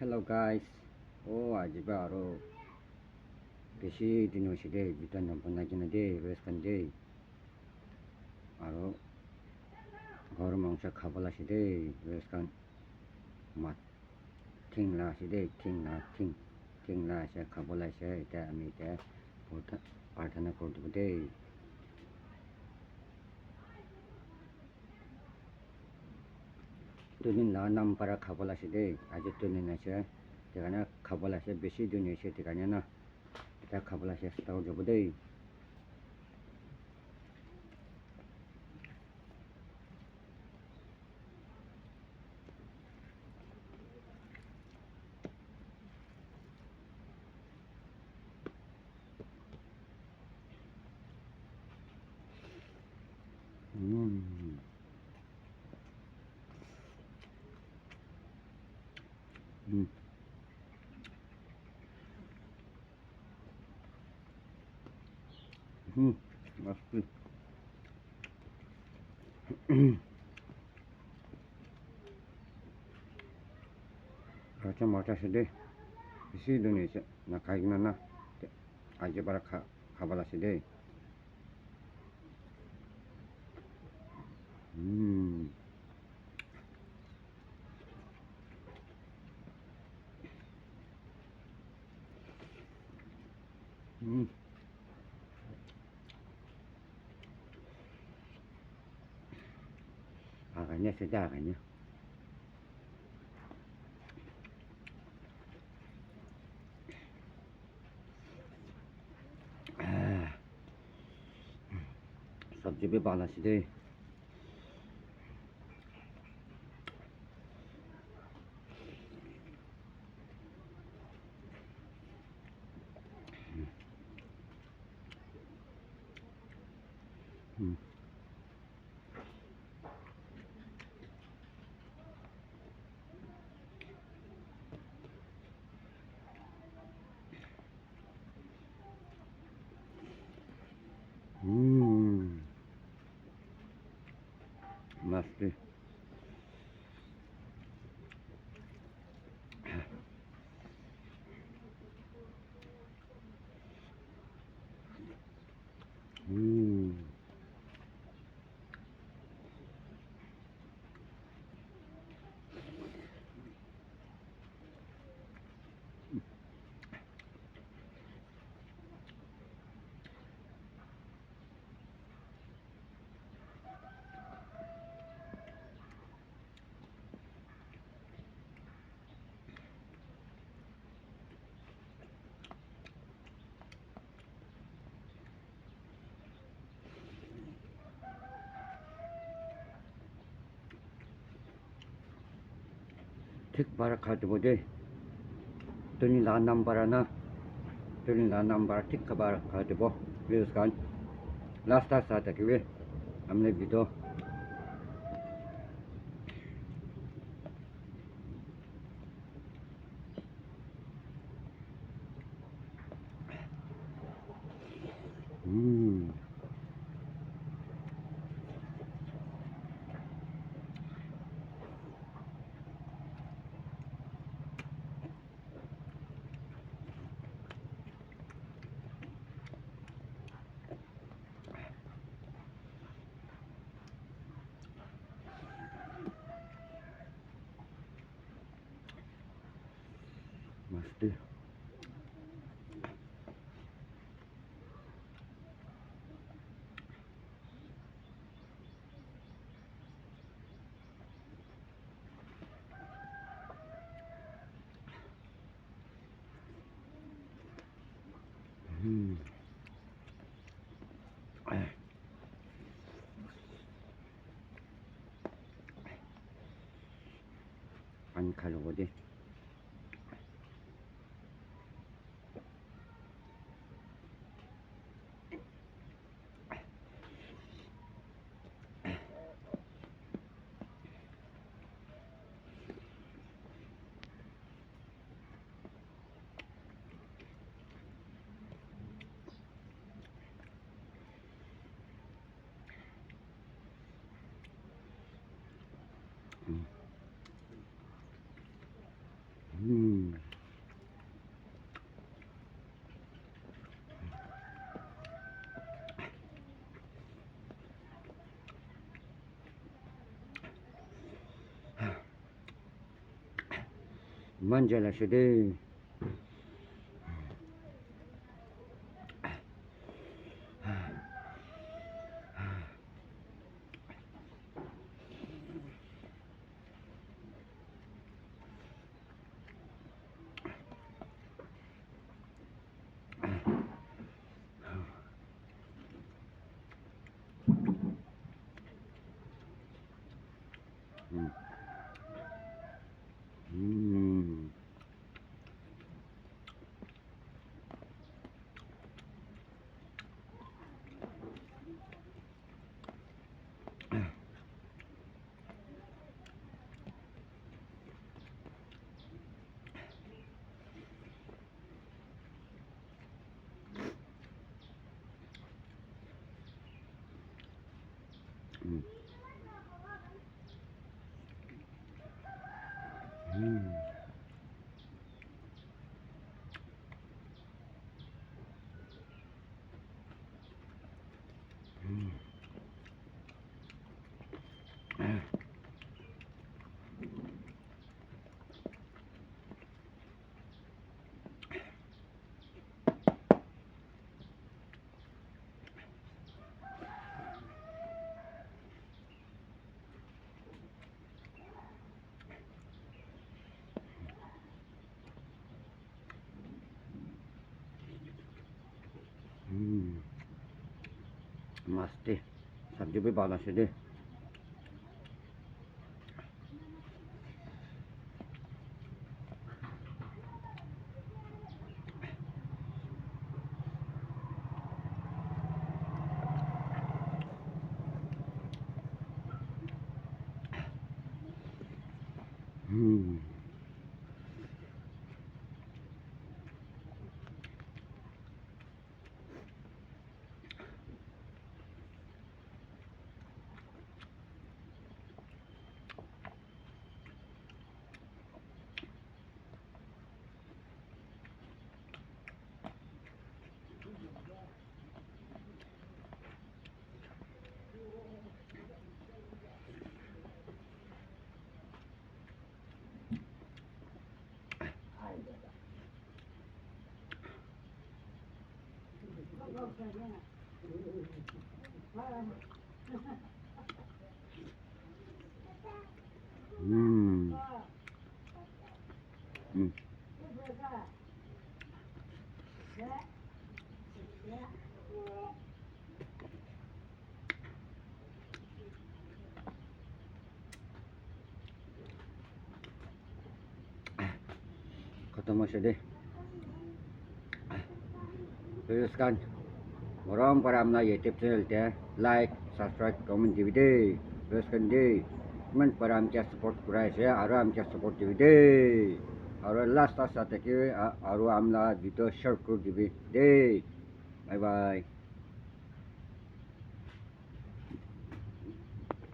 Hello guys. আজ আরো বেশি দিন হয়েছে দে ভিতর বনাই কিনে দে রেস্টখান দে আরো ঘর মাংস খাবল আছে দে রেস্টখান মাত ঠিংলা আছে দে ঠিংলা আছে খাবল আছে এটা আমি এটা প্রার্থনা করে দেবো দে দুদিন নাম পারা খাবল আছে দে আজ দুদিন আছে সেখানে খাবল আছে বেশি দিন হয়েছে সেখানে না এটা খাবল আছে তাও যাবো দে 맛있지. Macam macam sedih. Isi Indonesia nak kayak gimana? Aja para kabar sedih. Agaknya sedap agaknya. सब्जी भी बाला सीधे मस्त ठीक बारा खाते बोले तुनी ला नंबर ना तुनी ला नंबर ठीक का बारा खाते बो प्लीज कान लास्ट साथ है कि हमने वीडियो मस्त ăn khá lỗ đi Manjala Shade. मस्त है सब्जी भी बहुत अच्छी है ketemu sedih teruskan orang para amna YouTube channel teh like subscribe comment DVD teruskan deh men para amca support kurai saya aru amca support DVD aru last saat ke aru amla video share kur DVD bye bye